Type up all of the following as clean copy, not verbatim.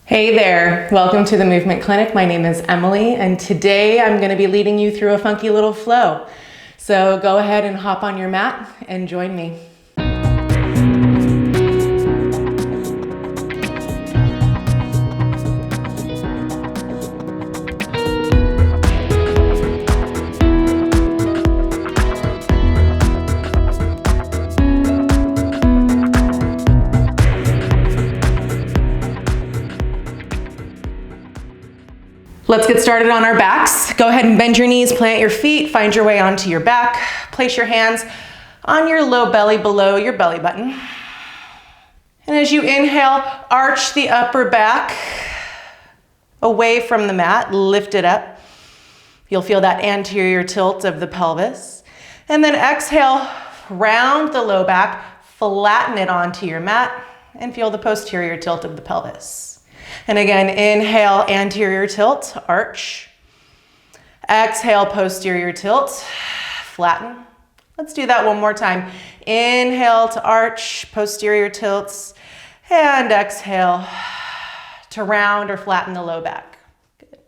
Hey there, welcome to the Movement Clinic. My name is Emily, and today I'm going to be leading you through a funky little flow. So go ahead and hop on your mat and join me. Let's get started on our backs. Go ahead and bend your knees, plant your feet, find your way onto your back. Place your hands on your low belly below your belly button. And as you inhale, arch the upper back away from the mat, lift it up. You'll feel that anterior tilt of the pelvis. And then exhale, round the low back, flatten it onto your mat, and feel the posterior tilt of the pelvis. And again, inhale, anterior tilt, arch. Exhale, posterior tilt, flatten. Let's do that one more time. Inhale to arch, posterior tilts, and exhale to round or flatten the low back. Good.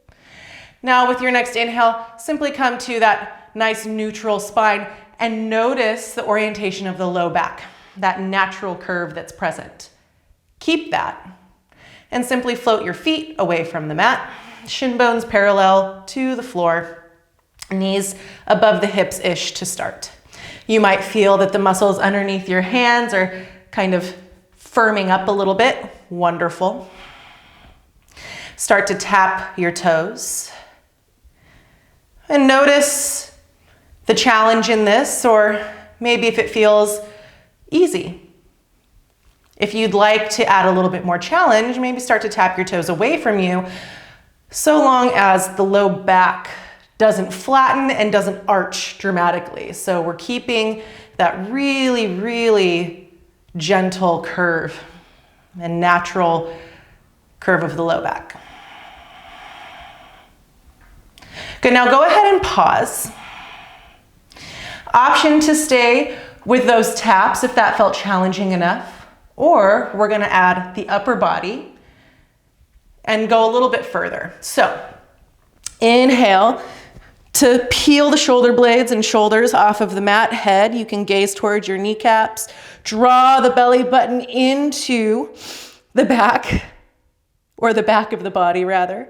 Now with your next inhale, simply come to that nice neutral spine and notice the orientation of the low back, that natural curve that's present. Keep that. And simply float your feet away from the mat, shin bones parallel to the floor, knees above the hips-ish to start. You might feel that the muscles underneath your hands are kind of firming up a little bit. Wonderful. Start to tap your toes. And notice the challenge in this, or maybe if it feels easy. If you'd like to add a little bit more challenge, maybe start to tap your toes away from you, so long as the low back doesn't flatten and doesn't arch dramatically. So we're keeping that really, really gentle curve and natural curve of the low back. Good, now go ahead and pause. Option to stay with those taps if that felt challenging enough. Or we're gonna add the upper body and go a little bit further. So inhale to peel the shoulder blades and shoulders off of the mat. Head, you can gaze towards your kneecaps. Draw the belly button into the back, or the back of the body rather.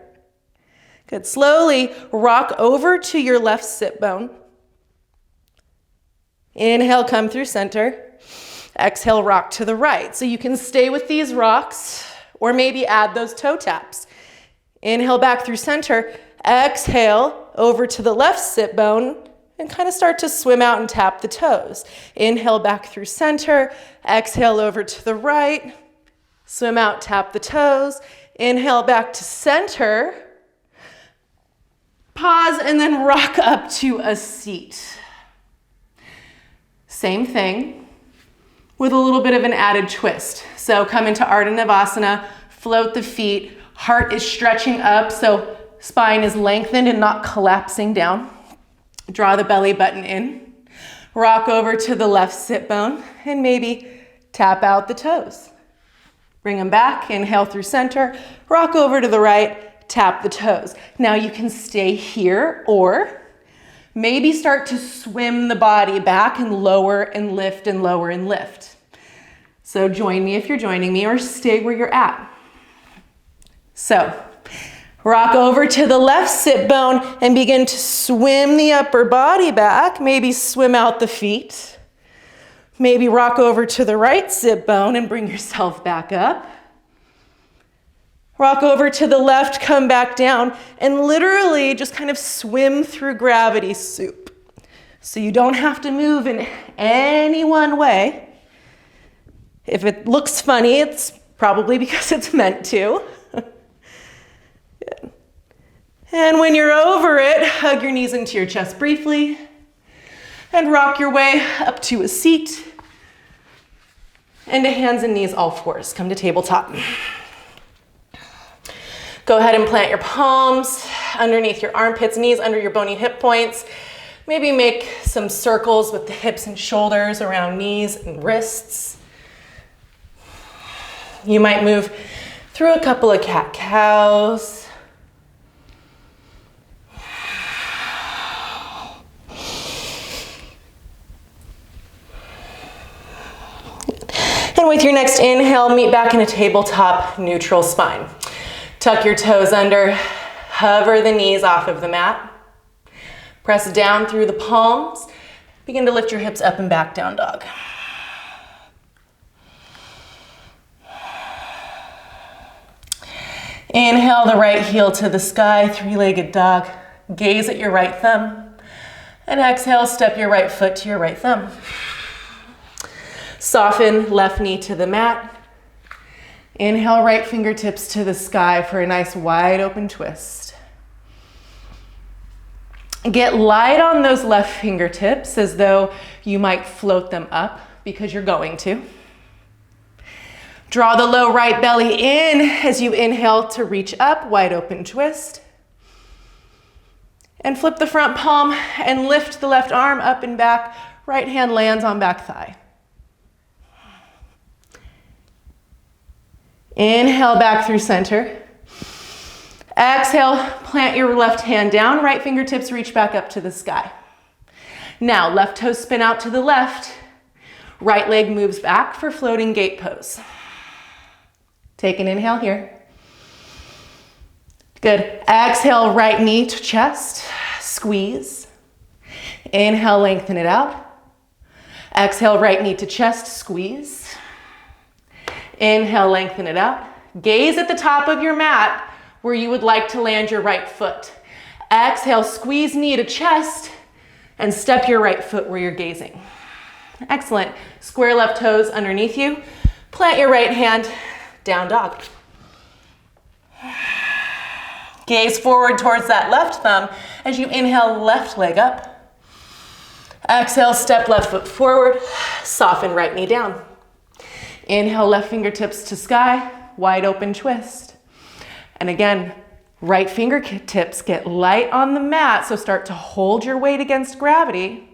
Good, slowly rock over to your left sit bone. Inhale, come through center. Exhale, rock to the right. So you can stay with these rocks or maybe add those toe taps. Inhale back through center. Exhale over to the left sit bone and kind of start to swim out and tap the toes. Inhale back through center. Exhale over to the right. Swim out, tap the toes. Inhale back to center. Pause and then rock up to a seat. Same thing, with a little bit of an added twist. So come into Ardha Navasana, float the feet, heart is stretching up, so spine is lengthened and not collapsing down. Draw the belly button in, rock over to the left sit bone, and maybe tap out the toes. Bring them back, inhale through center, rock over to the right, tap the toes. Now you can stay here, or maybe start to swim the body back and lower and lift and lower and lift. So join me if you're joining me, or stay where you're at. So rock over to the left sit bone and begin to swim the upper body back. Maybe swim out the feet. Maybe rock over to the right sit bone and bring yourself back up. Rock over to the left, come back down, and literally just kind of swim through gravity soup. So you don't have to move in any one way. If it looks funny, it's probably because it's meant to. Good. And when you're over it, hug your knees into your chest briefly and rock your way up to a seat and to hands and knees, all fours. Come to tabletop. Go ahead and plant your palms underneath your armpits, knees under your bony hip points. Maybe make some circles with the hips and shoulders around knees and wrists. You might move through a couple of cat-cows. And with your next inhale, meet back in a tabletop neutral spine. Tuck your toes under, hover the knees off of the mat. Press down through the palms. Begin to lift your hips up and back, down dog. Inhale the right heel to the sky, three-legged dog. Gaze at your right thumb. And exhale, step your right foot to your right thumb. Soften left knee to the mat. Inhale, right fingertips to the sky for a nice wide open twist. Get light on those left fingertips as though you might float them up because you're going to. Draw the low right belly in as you inhale to reach up, wide open twist. And flip the front palm and lift the left arm up and back. Right hand lands on back thigh. Inhale back through center. Exhale, plant your left hand down, right fingertips reach back up to the sky. Now, left toes spin out to the left, right leg moves back for floating gate pose. Take an inhale here. Good. Exhale, right knee to chest, squeeze. Inhale, lengthen it out. Exhale, right knee to chest, squeeze. Inhale, lengthen it out. Gaze at the top of your mat where you would like to land your right foot. Exhale, squeeze knee to chest and step your right foot where you're gazing. Excellent. Square left toes underneath you. Plant your right hand, down dog. Gaze forward towards that left thumb as you inhale, left leg up. Exhale, step left foot forward, soften right knee down. Inhale, left fingertips to sky, wide open twist. And again, right fingertips get light on the mat, so start to hold your weight against gravity.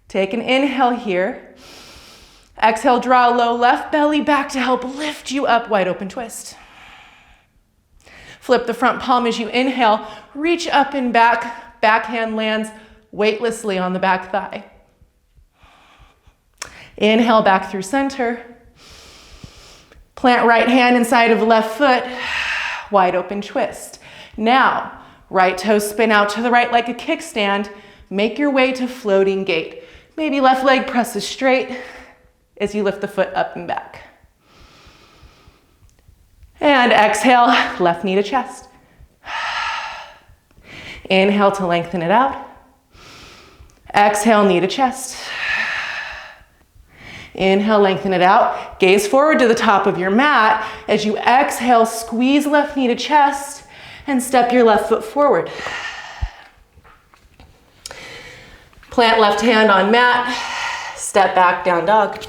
Take an inhale here. Exhale, draw low left belly back to help lift you up, wide open twist. Flip the front palm as you inhale, reach up and back, backhand lands weightlessly on the back thigh. Inhale back through center. Plant right hand inside of left foot, wide open twist. Now, right toes spin out to the right like a kickstand. Make your way to floating gate. Maybe left leg presses straight as you lift the foot up and back. And exhale, left knee to chest. Inhale to lengthen it out. Exhale, knee to chest. Inhale, lengthen it out. Gaze forward to the top of your mat. As you exhale, squeeze left knee to chest and step your left foot forward. Plant left hand on mat. Step back, down dog.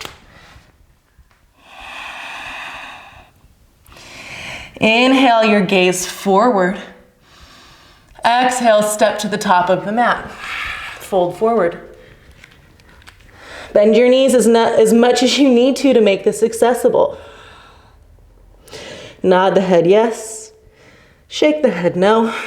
Inhale your gaze forward. Exhale, step to the top of the mat. Fold forward. Bend your knees as much as you need to make this accessible. Nod the head yes. Shake the head no.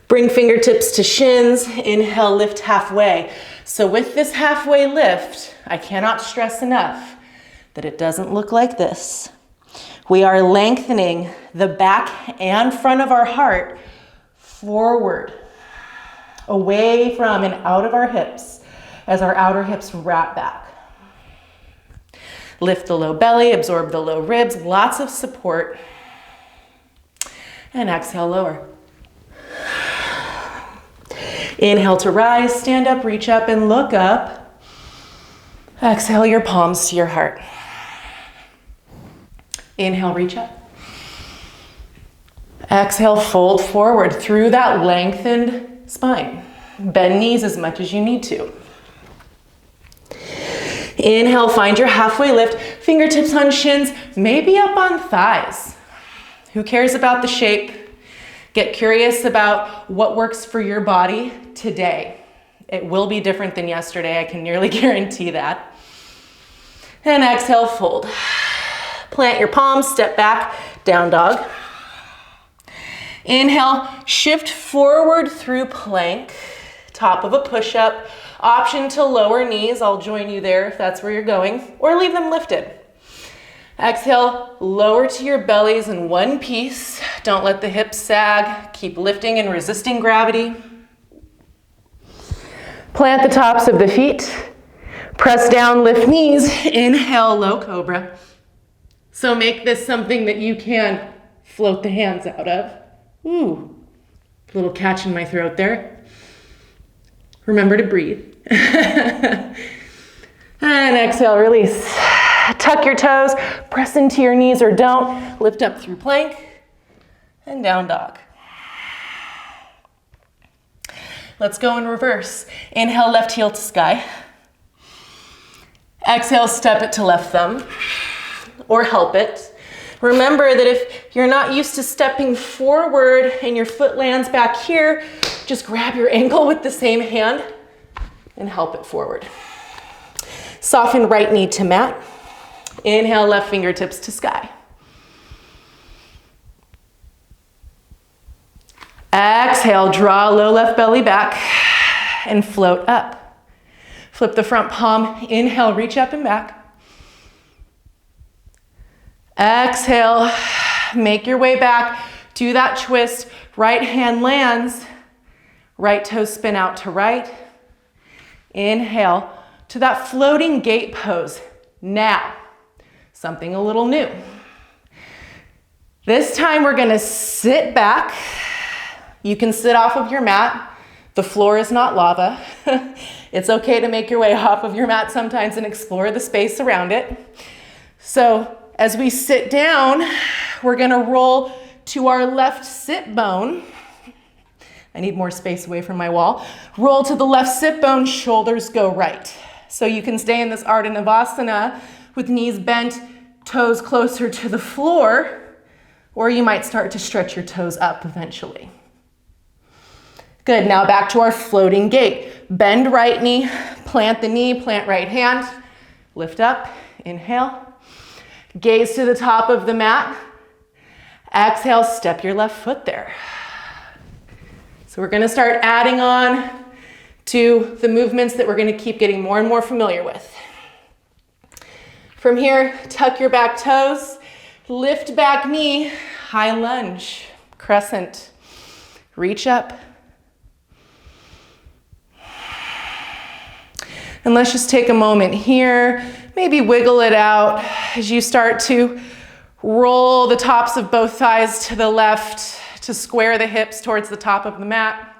Bring fingertips to shins. Inhale, lift halfway. So with this halfway lift, I cannot stress enough that it doesn't look like this. We are lengthening the back and front of our heart forward, away from and out of our hips as our outer hips wrap back. Lift the low belly, absorb the low ribs, lots of support. And exhale, lower. Inhale to rise, stand up, reach up and look up. Exhale your palms to your heart. Inhale, reach up. Exhale, fold forward through that lengthened spine. Bend knees as much as you need to. Inhale, find your halfway lift. Fingertips on shins, maybe up on thighs. Who cares about the shape? Get curious about what works for your body today. It will be different than yesterday, I can nearly guarantee that. And exhale, fold. Plant your palms, step back, down dog. Inhale, shift forward through plank, top of a push-up. Option to lower knees, I'll join you there if that's where you're going, or leave them lifted. Exhale, lower to your bellies in one piece. Don't let the hips sag. Keep lifting and resisting gravity. Plant the tops of the feet. Press down, lift knees. Inhale, low cobra. So make this something that you can float the hands out of. Ooh, little catch in my throat there. Remember to breathe. And exhale, release. Tuck your toes, press into your knees or don't. Lift up through plank and down dog. Let's go in reverse. Inhale, left heel to sky. Exhale, step it to left thumb or help it. Remember that if you're not used to stepping forward and your foot lands back here, just grab your ankle with the same hand and help it forward. Soften right knee to mat. Inhale, left fingertips to sky. Exhale, draw low left belly back and float up. Flip the front palm. Inhale, reach up and back. Exhale, make your way back. Do that twist. Right hand lands. Right toes spin out to right. Inhale to that floating gate pose. Now, something a little new. This time we're gonna sit back. You can sit off of your mat. The floor is not lava. It's okay to make your way off of your mat sometimes and explore the space around it. So as we sit down, we're gonna roll to our left sit bone. I need more space away from my wall. Roll to the left sit bone, shoulders go right. So you can stay in this Ardha Navasana with knees bent, toes closer to the floor, or you might start to stretch your toes up eventually. Good, now back to our floating gate. Bend right knee, plant the knee, plant right hand, lift up, inhale. Gaze to the top of the mat. Exhale, step your left foot there. So we're gonna start adding on to the movements that we're gonna keep getting more and more familiar with. From here, tuck your back toes, lift back knee, high lunge, crescent, reach up. And let's just take a moment here, maybe wiggle it out as you start to roll the tops of both thighs to the left to square the hips towards the top of the mat.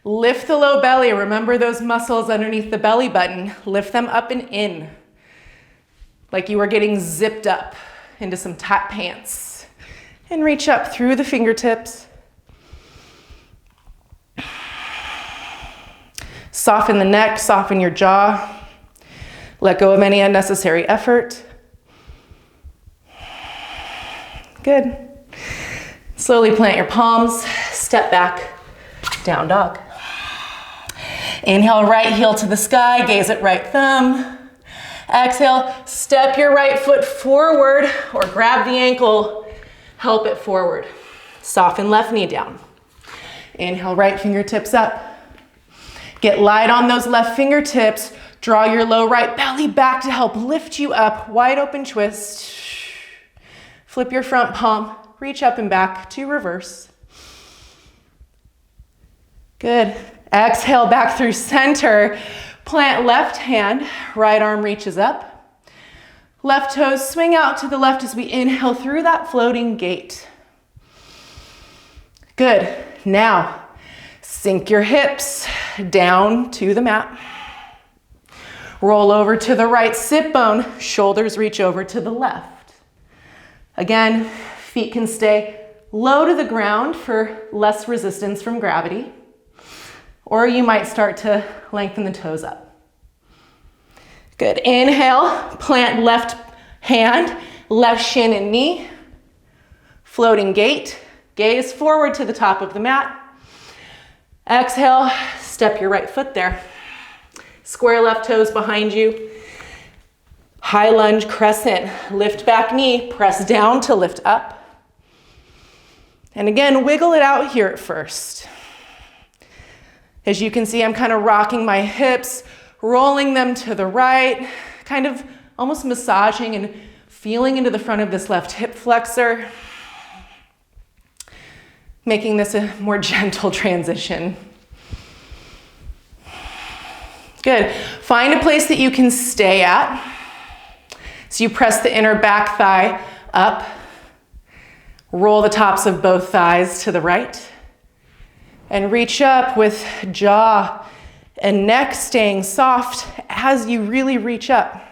Lift the low belly. Remember those muscles underneath the belly button. Lift them up and in, like you were getting zipped up into some tight pants. And reach up through the fingertips. Soften the neck, soften your jaw. Let go of any unnecessary effort. Good. Slowly plant your palms, step back, down dog. Inhale, right heel to the sky, gaze at right thumb. Exhale, step your right foot forward or grab the ankle, help it forward. Soften left knee down. Inhale, right fingertips up. Get light on those left fingertips. Draw your low right belly back to help lift you up. Wide open twist. Flip your front palm. Reach up and back to reverse. Good. Exhale back through center. Plant left hand. Right arm reaches up. Left toes swing out to the left as we inhale through that floating gate. Good. Now, sink your hips down to the mat. Roll over to the right sit bone. Shoulders reach over to the left. Again, feet can stay low to the ground for less resistance from gravity. Or you might start to lengthen the toes up. Good. Inhale, plant left hand, left shin and knee. Floating gate. Gaze forward to the top of the mat. Exhale, step your right foot there. Square left toes behind you. High lunge crescent, lift back knee, press down to lift up. And again, wiggle it out here at first. As you can see, I'm kind of rocking my hips, rolling them to the right, kind of almost massaging and feeling into the front of this left hip flexor, making this a more gentle transition. Good. Find a place that you can stay at. So you press the inner back thigh up, roll the tops of both thighs to the right, and reach up with jaw and neck staying soft as you really reach up.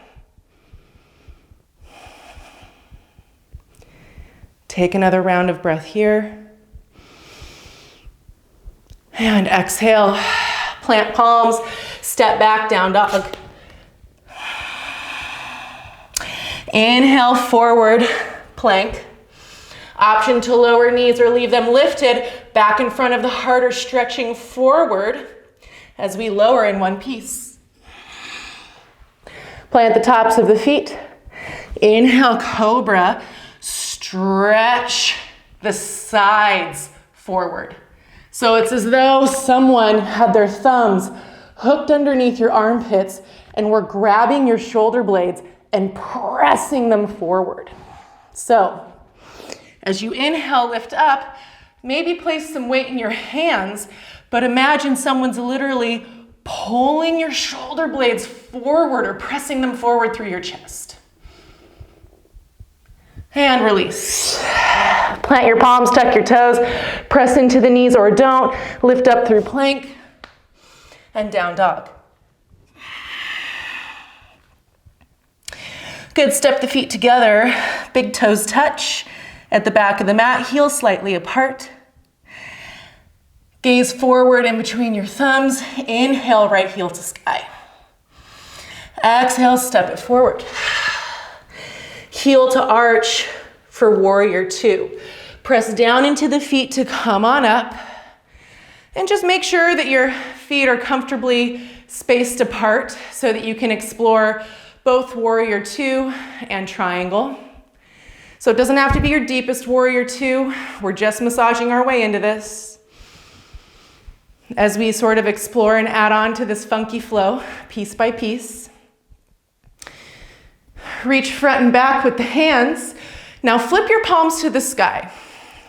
Take another round of breath here. And exhale, plant palms, step back, down dog. Inhale, forward plank. Option to lower knees or leave them lifted back in front of the heart or stretching forward as we lower in one piece. Plant the tops of the feet. Inhale, cobra. Stretch the sides forward. So it's as though someone had their thumbs hooked underneath your armpits and were grabbing your shoulder blades and pressing them forward. So as you inhale, lift up, maybe place some weight in your hands, but imagine someone's literally pulling your shoulder blades forward or pressing them forward through your chest. And release. Plant your palms, tuck your toes, press into the knees or don't. Lift up through plank and down dog. Good, step the feet together, big toes touch at the back of the mat, heels slightly apart. Gaze forward in between your thumbs. Inhale, right heel to sky. Exhale, step it forward. Heel to arch for warrior two. Press down into the feet to come on up. And just make sure that your feet are comfortably spaced apart so that you can explore both warrior two and triangle. So it doesn't have to be your deepest warrior two. We're just massaging our way into this as we sort of explore and add on to this funky flow piece by piece. Reach front and back with the hands. Now flip your palms to the sky.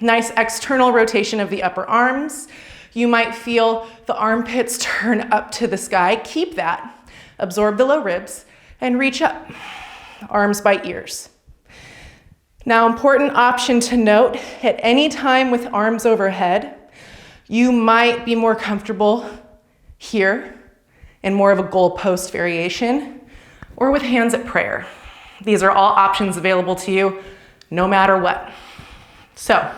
Nice external rotation of the upper arms. You might feel the armpits turn up to the sky. Keep that. Absorb the low ribs and reach up. Arms by ears. Now, important option to note, at any time with arms overhead, you might be more comfortable here in more of a goalpost variation or with hands at prayer. These are all options available to you no matter what. So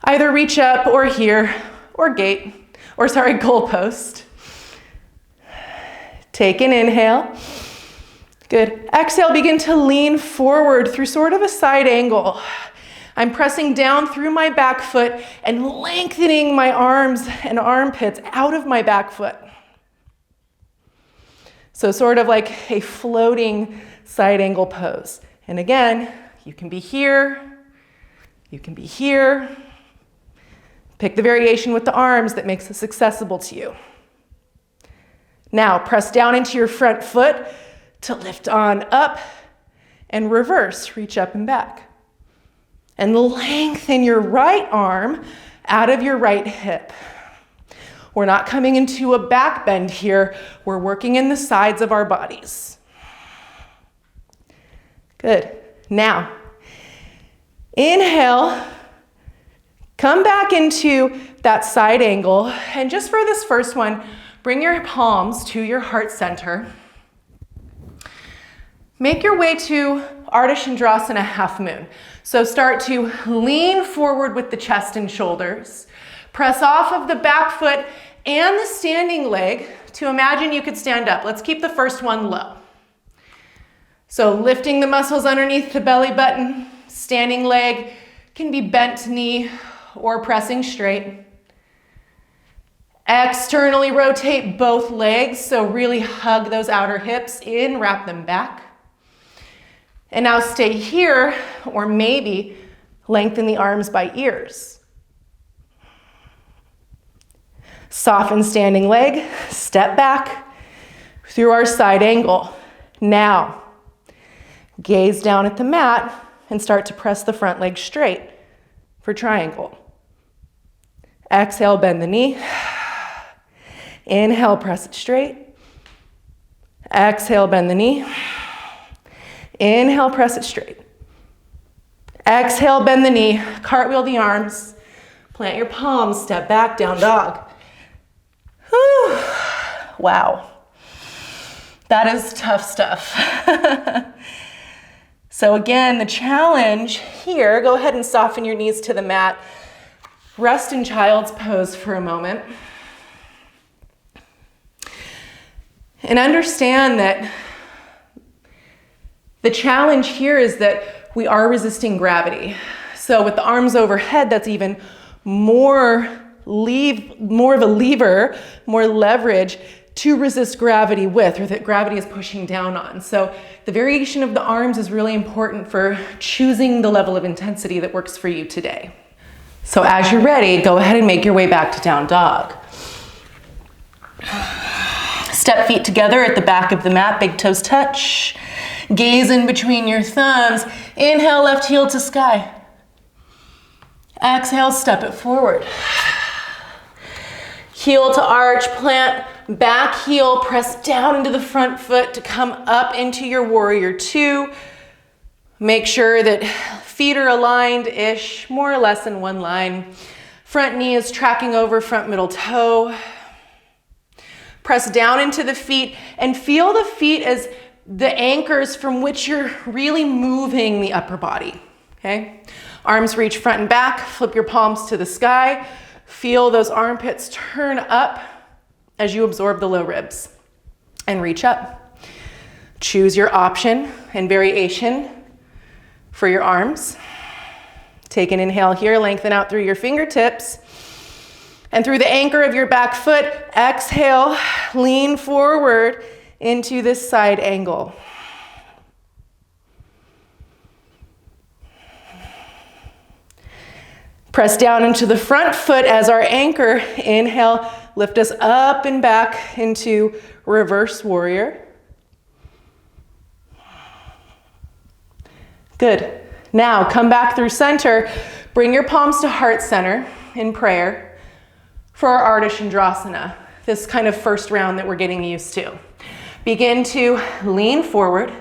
either reach up or here or goalpost. Take an inhale. Good. Exhale, begin to lean forward through sort of a side angle. I'm pressing down through my back foot and lengthening my arms and armpits out of my back foot. So sort of like a floating side angle pose. And again, you can be here, you can be here. Pick the variation with the arms that makes this accessible to you. Now press down into your front foot to lift on up and reverse, reach up and back. And lengthen your right arm out of your right hip. We're not coming into a back bend here. We're working in the sides of our bodies. Good. Now, inhale, come back into that side angle. And just for this first one, bring your palms to your heart center. Make your way to Ardha Chandrasana half moon. So start to lean forward with the chest and shoulders. Press off of the back foot and the standing leg to imagine you could stand up. Let's keep the first one low. So lifting the muscles underneath the belly button, standing leg can be bent knee or pressing straight. Externally rotate both legs, so really hug those outer hips in, wrap them back. And now stay here, or maybe lengthen the arms by ears. Soften standing leg, step back through our side angle. Now, gaze down at the mat and start to press the front leg straight for triangle. Exhale, bend the knee. Inhale, press it straight. Exhale, bend the knee. Inhale, press it straight. Exhale, bend the knee, cartwheel the arms, plant your palms, step back, down dog. Whew. Wow. That is tough stuff. So again, the challenge here, go ahead and soften your knees to the mat. Rest in child's pose for a moment. And understand that the challenge here is that we are resisting gravity. So with the arms overhead, that's even more of a lever, more leverage to resist gravity with, or that gravity is pushing down on. So the variation of the arms is really important for choosing the level of intensity that works for you today. So as you're ready, go ahead and make your way back to down dog. Step feet together at the back of the mat, big toes touch. Gaze in between your thumbs. Inhale, left heel to sky. Exhale, step it forward. Heel to arch, plant back heel, press down into the front foot to come up into your warrior two. Make sure that feet are aligned-ish, more or less in one line. Front knee is tracking over front middle toe. Press down into the feet and feel the feet as the anchors from which you're really moving the upper body, okay? Arms reach front and back, flip your palms to the sky. Feel those armpits turn up as you absorb the low ribs and reach up. Choose your option and variation for your arms. Take an inhale here, lengthen out through your fingertips. And through the anchor of your back foot, exhale, lean forward into this side angle. Press down into the front foot as our anchor. Inhale, lift us up and back into reverse warrior. Good. Now come back through center. Bring your palms to heart center in prayer for our Ardha Chandrasana, this kind of first round that we're getting used to. Begin to lean forward.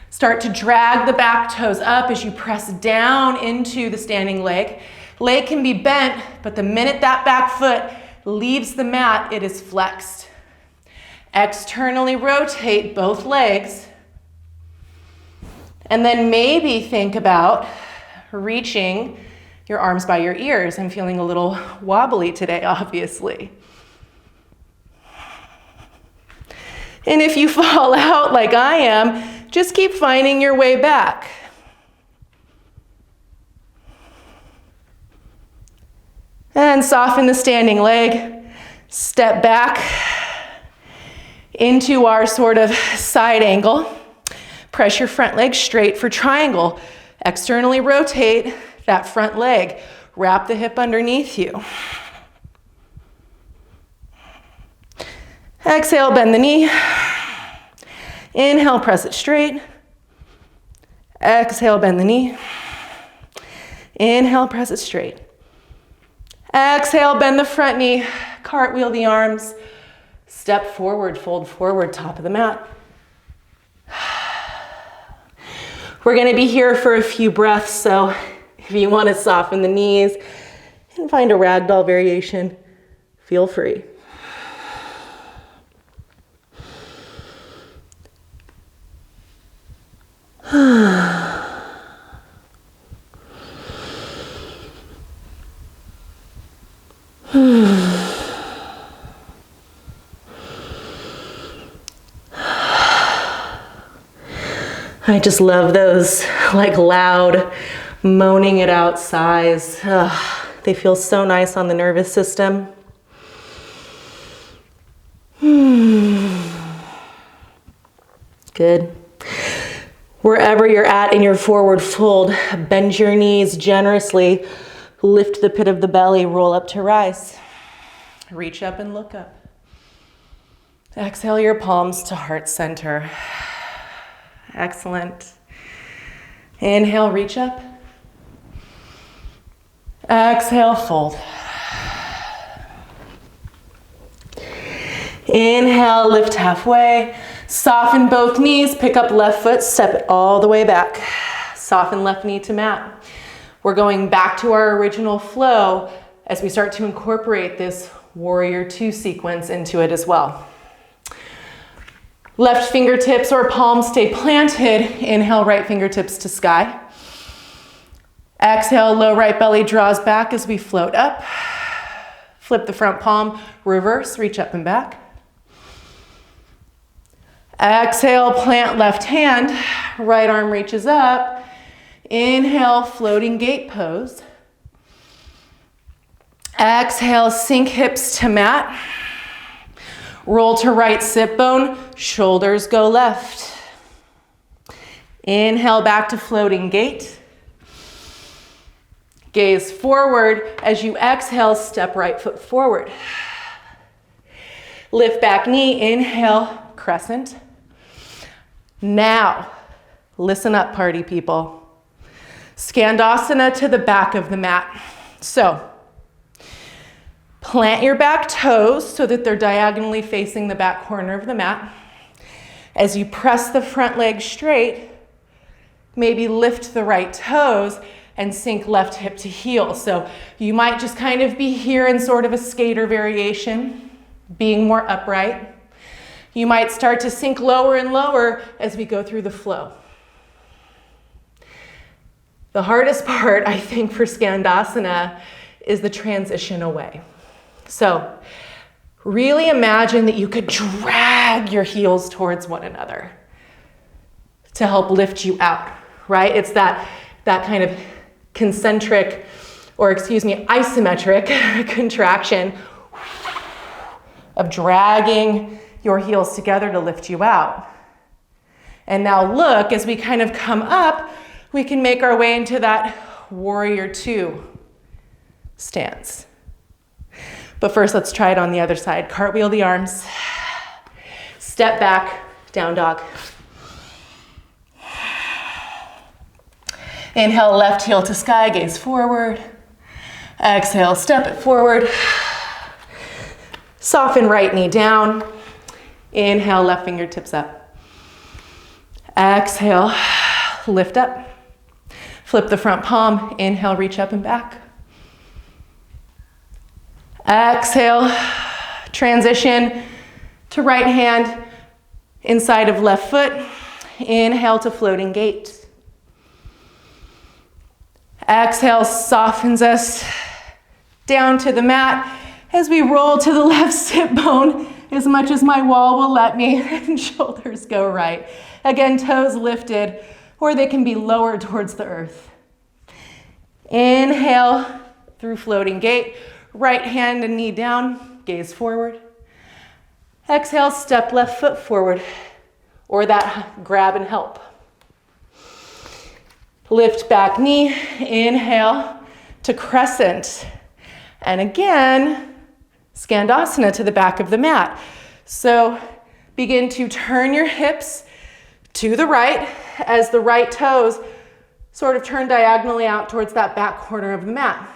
Start to drag the back toes up as you press down into the standing leg. Leg can be bent, but the minute that back foot leaves the mat, it is flexed. Externally rotate both legs. And then maybe think about reaching your arms by your ears. I'm feeling a little wobbly today, obviously. And if you fall out like I am, just keep finding your way back. And soften the standing leg. Step back into our sort of side angle. Press your front leg straight for triangle. Externally rotate that front leg. Wrap the hip underneath you. Exhale, bend the knee. Inhale, press it straight. Exhale, bend the knee. Inhale, press it straight. Exhale, bend the front knee. Cartwheel the arms. Step forward, fold forward, top of the mat. We're going to be here for a few breaths, so if you want to soften the knees and find a ragdoll variation, feel free. I just love those like loud moaning it out sighs. They feel so nice on the nervous system. Good. Wherever you're at in your forward fold, bend your knees generously. Lift the pit of the belly, roll up to rise. Reach up and look up. Exhale your palms to heart center. Excellent. Inhale, reach up. Exhale, fold. Inhale, lift halfway. Soften both knees, pick up left foot, step it all the way back. Soften left knee to mat. We're going back to our original flow as we start to incorporate this warrior two sequence into it as well. Left fingertips or palms stay planted. Inhale, right fingertips to sky. Exhale, low right belly draws back as we float up. Flip the front palm, reverse, reach up and back. Exhale, plant left hand, right arm reaches up. Inhale, floating gate pose. Exhale, sink hips to mat. Roll to right sit bone, shoulders go left. Inhale, back to floating gate. Gaze forward. As you exhale, step right foot forward. Lift back knee, inhale, crescent. Now, listen up, party people. Skandasana to the back of the mat. So, plant your back toes so that they're diagonally facing the back corner of the mat. As you press the front leg straight, maybe lift the right toes and sink left hip to heel. So you might just kind of be here in sort of a skater variation, being more upright. You might start to sink lower and lower as we go through the flow. The hardest part, I think, for Skandasana is the transition away. So really imagine that you could drag your heels towards one another to help lift you out, right? It's that kind of concentric, or isometric contraction of dragging your heels together to lift you out. And now look, as we kind of come up, we can make our way into that warrior two stance. But first, let's try it on the other side. Cartwheel the arms. Step back, down dog. Inhale, left heel to sky, gaze forward. Exhale, step it forward. Soften right knee down. Inhale, left fingertips up. Exhale, lift up. Flip the front palm. Inhale, reach up and back. Exhale, transition to right hand inside of left foot. Inhale to floating gate. Exhale softens us down to the mat as we roll to the left sit bone as much as my wall will let me, and shoulders go right. Again, toes lifted, or they can be lowered towards the earth. Inhale through floating gate. Right hand and knee down, gaze forward. Exhale, step left foot forward, or that grab and help. Lift back knee, inhale to crescent. And again, Skandasana to the back of the mat. So begin to turn your hips to the right as the right toes sort of turn diagonally out towards that back corner of the mat.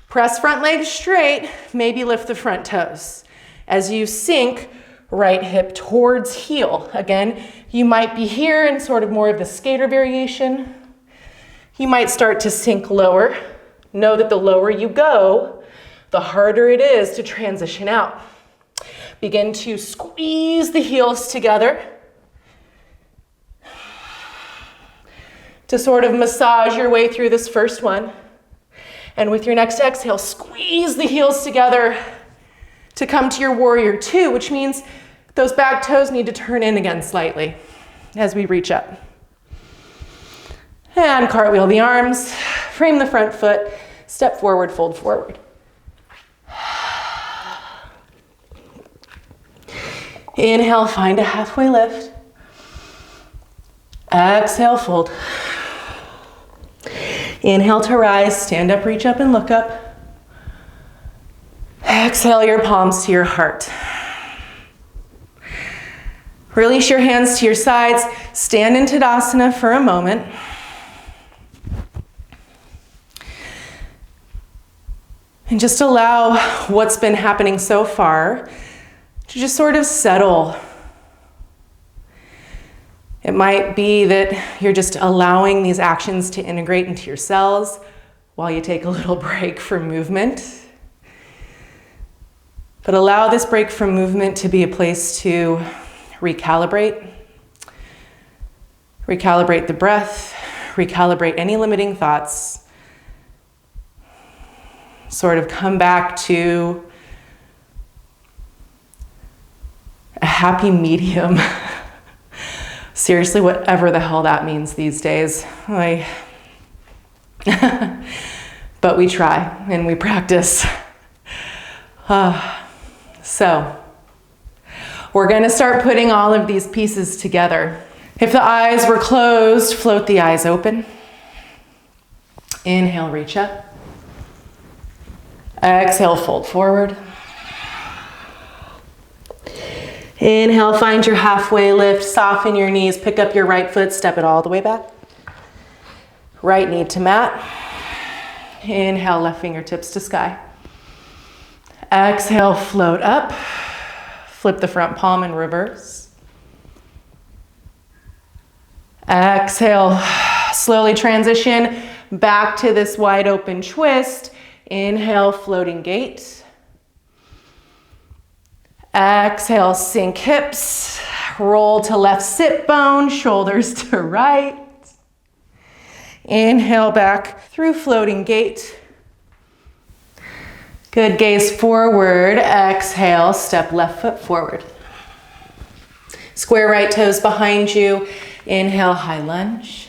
Press front leg straight, maybe lift the front toes. As you sink right hip towards heel. Again, you might be here in sort of more of the skater variation. You might start to sink lower. Know that the lower you go, the harder it is to transition out. Begin to squeeze the heels together to sort of massage your way through this first one. And with your next exhale, squeeze the heels together to come to your warrior two, which means those back toes need to turn in again slightly as we reach up. And cartwheel the arms, frame the front foot, step forward, fold forward. Inhale, find a halfway lift. Exhale, fold. Inhale to rise, stand up, reach up, and look up. Exhale your palms to your heart. Release your hands to your sides. Stand in Tadasana for a moment. And just allow what's been happening so far to just sort of settle. It might be that you're just allowing these actions to integrate into your cells while you take a little break from movement. But allow this break from movement to be a place to recalibrate. Recalibrate the breath, recalibrate any limiting thoughts. Sort of come back to a happy medium. Seriously, whatever the hell that means these days. But we try and we practice. So, we're going to start putting all of these pieces together. If the eyes were closed, float the eyes open. Inhale, reach up. Exhale, fold forward. Inhale, find your halfway lift, soften your knees, pick up your right foot, step it all the way back. Right knee to mat. Inhale, left fingertips to sky. Exhale, float up. Flip the front palm in reverse. Exhale, slowly transition back to this wide open twist. Inhale, floating gate. Exhale, sink hips. Roll to left sit bone, shoulders to right. Inhale back through floating gate. Good, gaze forward. Exhale, step left foot forward. Square right toes behind you. Inhale, high lunge.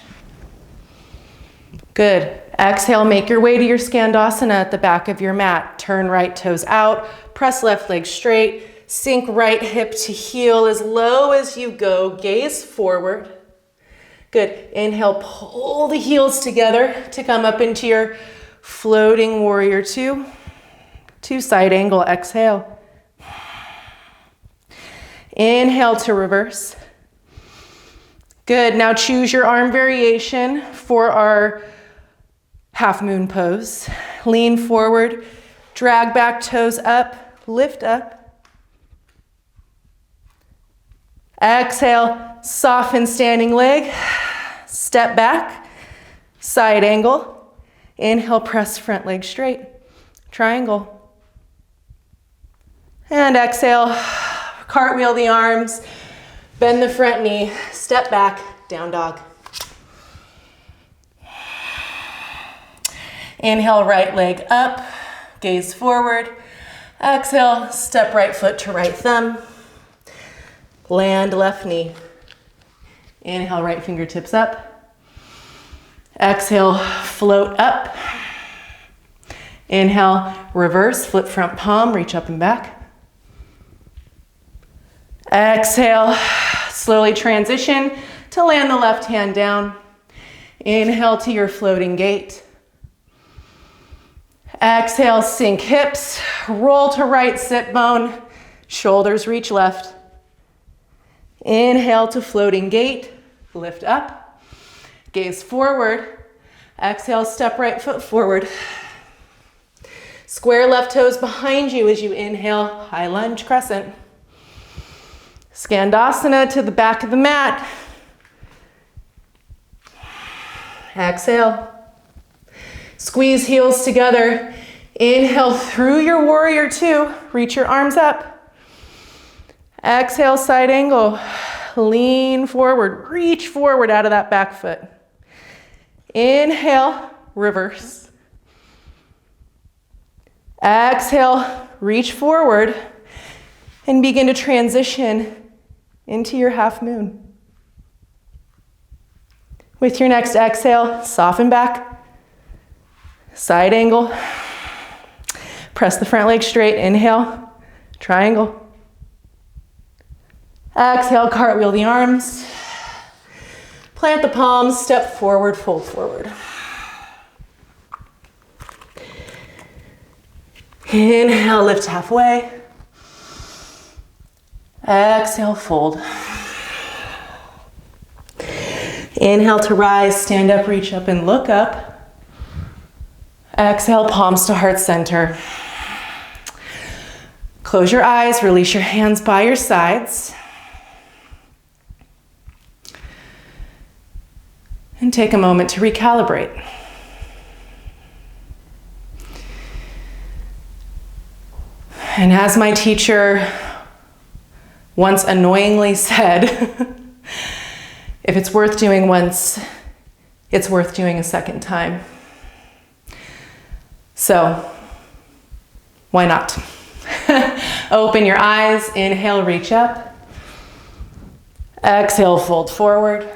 Good. Exhale, make your way to your Skandasana at the back of your mat. Turn right toes out, press left leg straight, sink right hip to heel as low as you go, gaze forward. Good. Inhale, pull the heels together to come up into your floating warrior two. To side angle, exhale. Inhale to reverse. Good. Now choose your arm variation for our half moon pose. Lean forward, drag back toes up, lift up. Exhale, soften standing leg, step back, side angle. Inhale, press front leg straight, triangle. And exhale, cartwheel the arms, bend the front knee, step back, down dog. Inhale, right leg up, gaze forward. Exhale, step right foot to right thumb. Land left knee. Inhale, right fingertips up. Exhale, float up. Inhale, reverse, flip front palm, reach up and back. Exhale, slowly transition to land the left hand down. Inhale to your floating gate. Exhale, sink hips, roll to right sit bone, shoulders reach left. Inhale to floating gate, lift up, gaze forward. Exhale, step right foot forward. Square left toes behind you as you inhale, high lunge crescent. Skandasana to the back of the mat. Exhale. Squeeze heels together. Inhale through your warrior two. Reach your arms up. Exhale, side angle. Lean forward. Reach forward out of that back foot. Inhale, reverse. Exhale, reach forward and begin to transition into your half moon. With your next exhale, soften back. Side angle. Press the front leg straight. Inhale, triangle. Exhale, cartwheel the arms. Plant the palms, step forward, fold forward. Inhale, lift halfway. Exhale, fold. Inhale to rise, stand up, reach up, and look up. Exhale, palms to heart center. Close your eyes, release your hands by your sides. And take a moment to recalibrate. And as my teacher once annoyingly said, if it's worth doing once, it's worth doing a second time. So, why not? Open your eyes, inhale, reach up. Exhale, fold forward.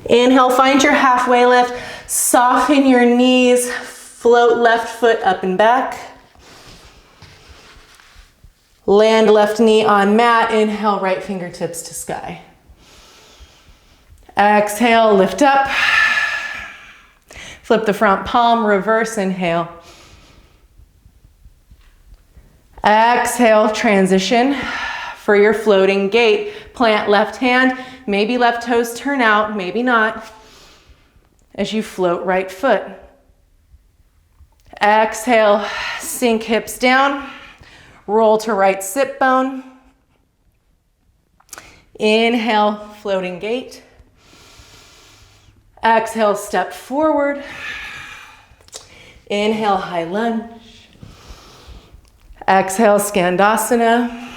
Inhale, find your halfway lift. Soften your knees, float left foot up and back. Land left knee on mat. Inhale, right fingertips to sky. Exhale, lift up. Flip the front palm, reverse inhale. Exhale, transition for your floating gait. Plant left hand, maybe left toes turn out, maybe not, as you float right foot. Exhale, sink hips down, roll to right sit bone. Inhale, floating gait. Exhale, step forward. Inhale, high lunge. Exhale, Skandasana.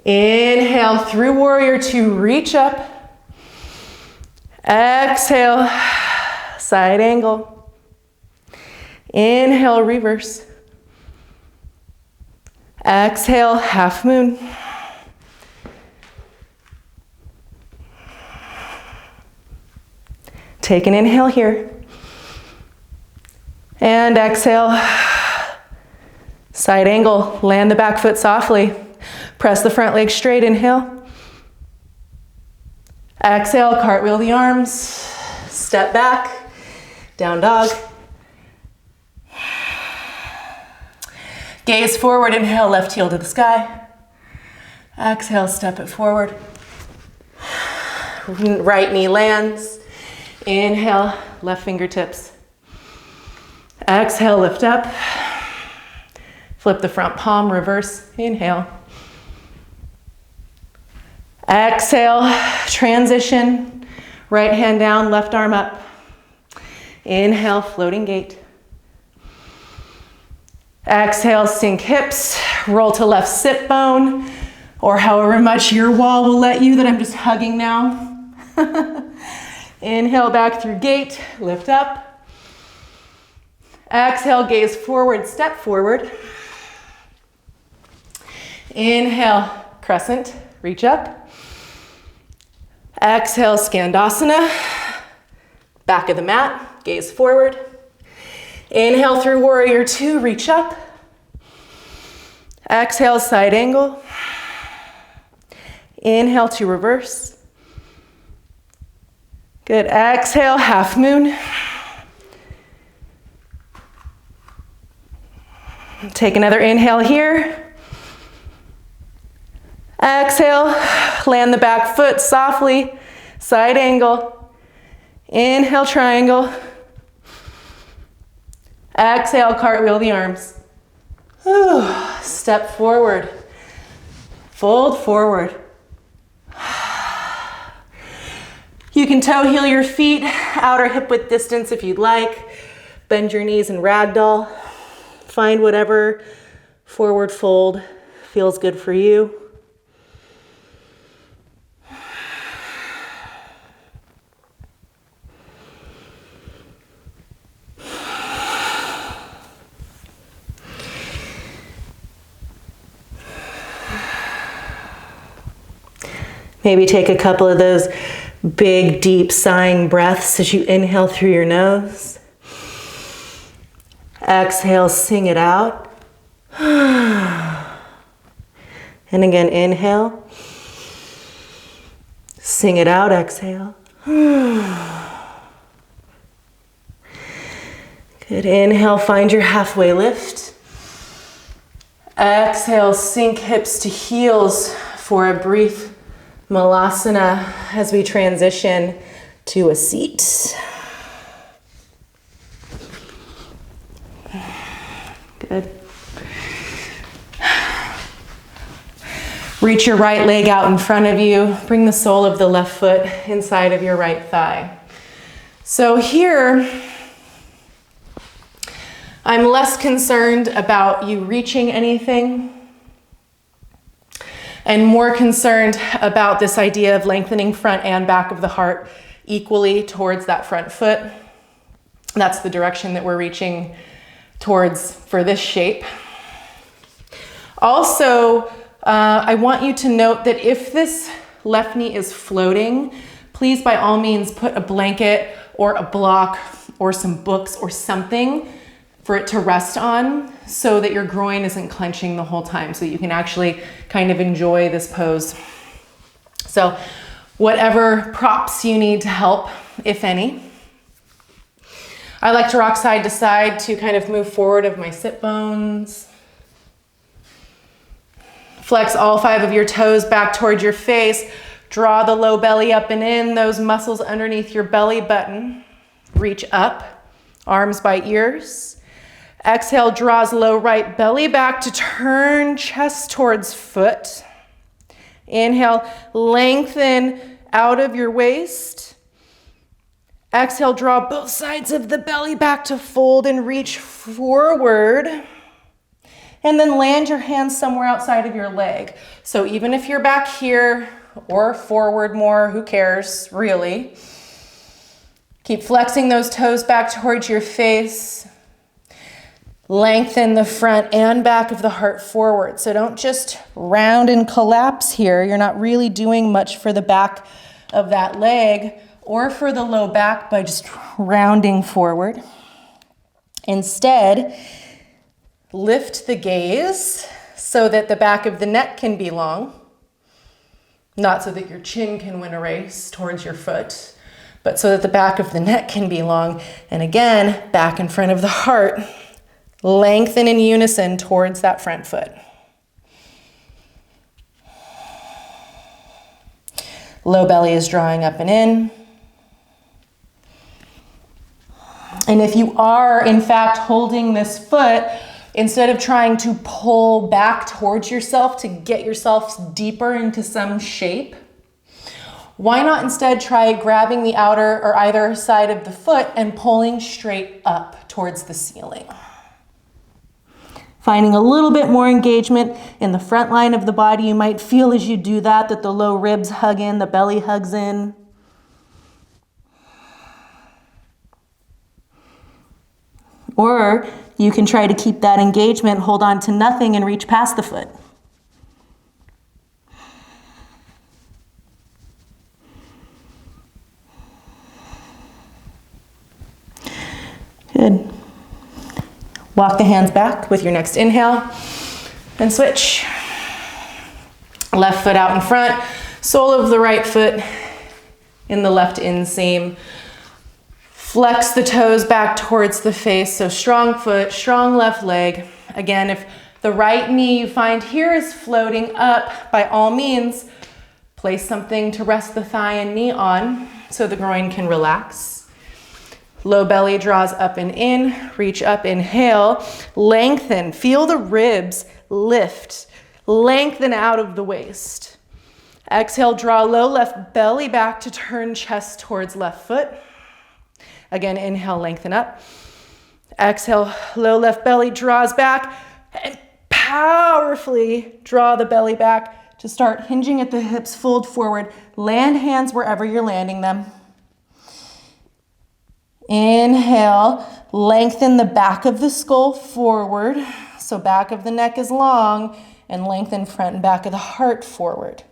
Inhale, through warrior two, reach up. Exhale, side angle. Inhale, reverse. Exhale, half moon. Take an inhale here. And exhale, side angle. Land the back foot softly. Press the front leg straight, inhale. Exhale, cartwheel the arms. Step back, down dog. Gaze forward, inhale, left heel to the sky. Exhale, step it forward. Right knee lands. Inhale, left fingertips. Exhale, lift up. Flip the front palm, reverse, inhale. Exhale, transition. Right hand down, left arm up. Inhale, floating gait. Exhale, sink hips, roll to left sit bone, or however much your wall will let you that I'm just hugging now. Inhale, back through gate, lift up. Exhale, gaze forward, step forward. Inhale, crescent, reach up. Exhale, Skandasana. Back of the mat, gaze forward. Inhale through warrior two, reach up. Exhale, side angle. Inhale to reverse. Good, exhale, half moon. Take another inhale here. Exhale, land the back foot softly, side angle. Inhale, triangle. Exhale, cartwheel the arms. Step forward, fold forward. You can toe heel your feet, outer hip width distance if you'd like. Bend your knees and ragdoll. Find whatever forward fold feels good for you. Maybe take a couple of those big, deep sighing breaths as you inhale through your nose. Exhale, sing it out. And again, inhale. Sing it out, exhale. Good, inhale, find your halfway lift. Exhale, sink hips to heels for a brief malasana as we transition to a seat. Good. Reach your right leg out in front of you. Bring the sole of the left foot inside of your right thigh. So here, I'm less concerned about you reaching anything and more concerned about this idea of lengthening front and back of the heart equally towards that front foot. That's the direction that we're reaching towards for this shape. Also, I want you to note that if this left knee is floating, please by all means put a blanket or a block or some books or something for it to rest on so that your groin isn't clenching the whole time, so you can actually kind of enjoy this pose. So whatever props you need to help, if any. I like to rock side to side to kind of move forward of my sit bones. Flex all 5 of your toes back towards your face. Draw the low belly up and in, those muscles underneath your belly button. Reach up, arms by ears. Exhale, draws low right belly back to turn chest towards foot. Inhale, lengthen out of your waist. Exhale, draw both sides of the belly back to fold and reach forward. And then land your hands somewhere outside of your leg. So even if you're back here or forward more, who cares, really? Keep flexing those toes back towards your face. Lengthen the front and back of the heart forward. So don't just round and collapse here. You're not really doing much for the back of that leg or for the low back by just rounding forward. Instead, lift the gaze so that the back of the neck can be long. Not so that your chin can win a race towards your foot, but so that the back of the neck can be long. And again, back in front of the heart. Lengthen in unison towards that front foot. Low belly is drawing up and in. And if you are, in fact, holding this foot, instead of trying to pull back towards yourself to get yourself deeper into some shape, why not instead try grabbing the outer or either side of the foot and pulling straight up towards the ceiling? Finding a little bit more engagement in the front line of the body. You might feel as you do that the low ribs hug in, the belly hugs in. Or you can try to keep that engagement, hold on to nothing, and reach past the foot. Good. Walk the hands back with your next inhale and switch. Left foot out in front, sole of the right foot in the left inseam. Flex the toes back towards the face, so strong foot, strong left leg. Again, if the right knee you find here is floating up, by all means, place something to rest the thigh and knee on so the groin can relax. Low belly draws up and in, reach up, inhale, lengthen, feel the ribs lift, lengthen out of the waist. Exhale, draw low left belly back to turn chest towards left foot. Again, inhale, lengthen up. Exhale, low left belly draws back and powerfully draw the belly back to start hinging at the hips, fold forward, land hands wherever you're landing them. Inhale, lengthen the back of the skull forward, so back of the neck is long, and lengthen front and back of the heart forward.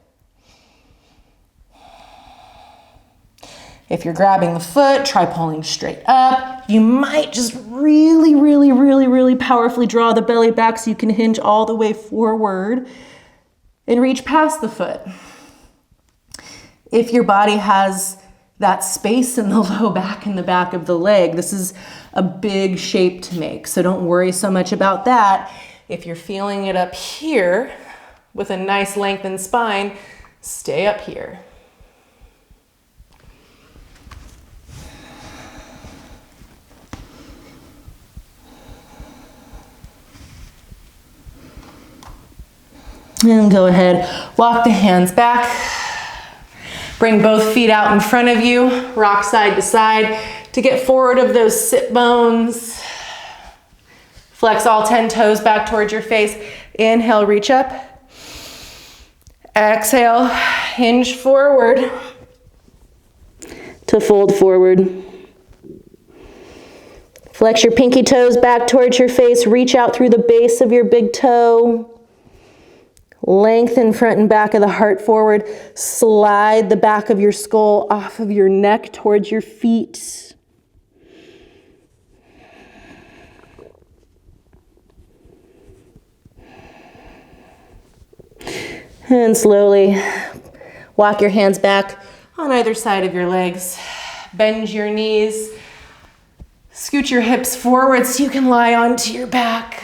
If you're grabbing the foot, try pulling straight up. You might just really powerfully draw the belly back so you can hinge all the way forward. and reach past the foot. If your body has that space in the low back and the back of the leg, this is a big shape to make, so don't worry so much about that. If you're feeling it up here with a nice lengthened spine, stay up here. And go ahead, walk the hands back. Bring both feet out in front of you, rock side to side to get forward of those sit bones. Flex all 10 toes back towards your face. Inhale, reach up. Exhale, hinge forward to fold forward. Flex your pinky toes back towards your face. Reach out through the base of your big toe. Lengthen front and back of the heart forward. Slide the back of your skull off of your neck towards your feet. And slowly walk your hands back on either side of your legs. Bend your knees. Scoot your hips forward so you can lie onto your back.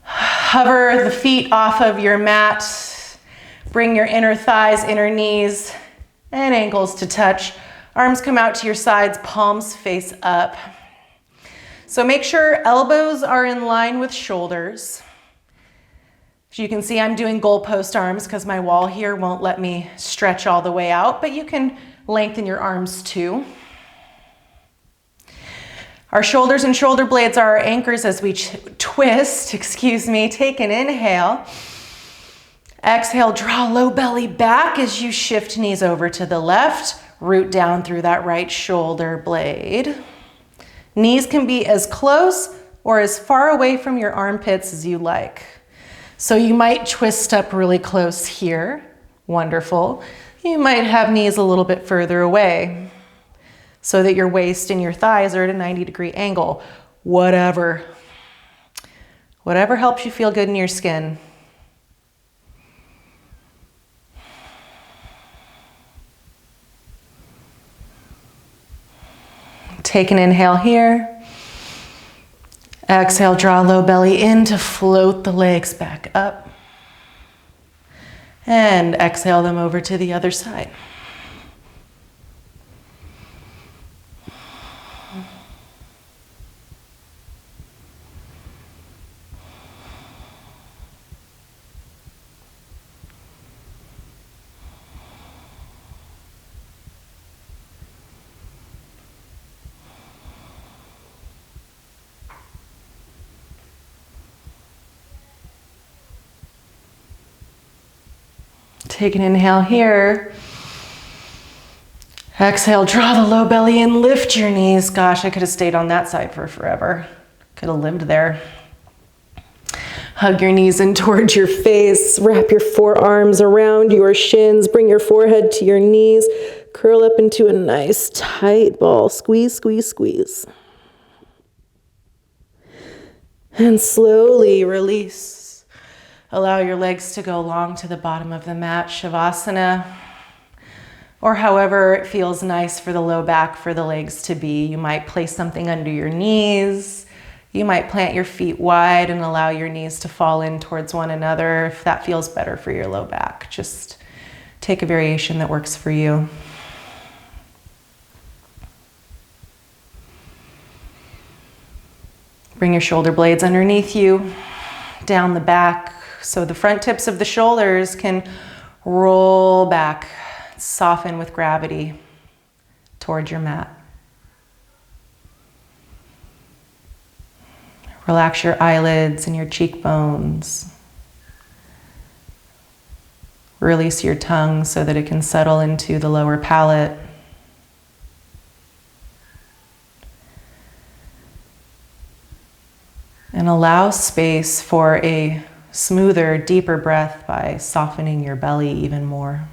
Hover the feet off of your mat. Bring your inner thighs, inner knees, and ankles to touch. Arms come out to your sides, palms face up. So make sure elbows are in line with shoulders. As you can see, I'm doing goalpost arms because my wall here won't let me stretch all the way out, but you can lengthen your arms too. Our shoulders and shoulder blades are our anchors as we twist, Take an inhale. Exhale, draw low belly back as you shift knees over to the left. Root down through that right shoulder blade. Knees can be as close or as far away from your armpits as you like. So you might twist up really close here. Wonderful. You might have knees a little bit further away, so that your waist and your thighs are at a 90-degree angle. Whatever helps you feel good in your skin. Take an inhale here. Exhale, draw low belly in to float the legs back up. And exhale them over to the other side. Take an inhale here. Exhale, draw the low belly in, lift your knees. Gosh, I could have stayed on that side for forever. Could have lived there. Hug your knees in towards your face. Wrap your forearms around your shins. Bring your forehead to your knees. Curl up into a nice tight ball. Squeeze, squeeze, squeeze. And slowly release. Allow your legs to go long to the bottom of the mat, Shavasana, or however it feels nice for the low back for the legs to be. You might place something under your knees. You might plant your feet wide and allow your knees to fall in towards one another if that feels better for your low back. Just take a variation that works for you. Bring your shoulder blades underneath you, down the back, so the front tips of the shoulders can roll back, soften with gravity towards your mat. Relax your eyelids and your cheekbones. Release your tongue so that it can settle into the lower palate. And allow space for a smoother, deeper breath by softening your belly even more.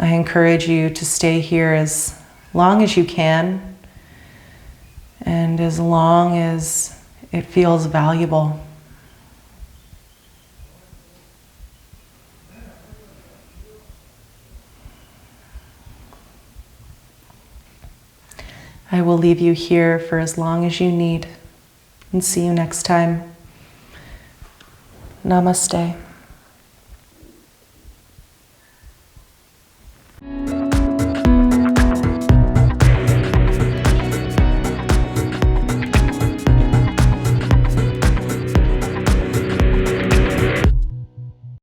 I encourage you to stay here as long as you can and as long as it feels valuable. I will leave you here for as long as you need, and see you next time. Namaste.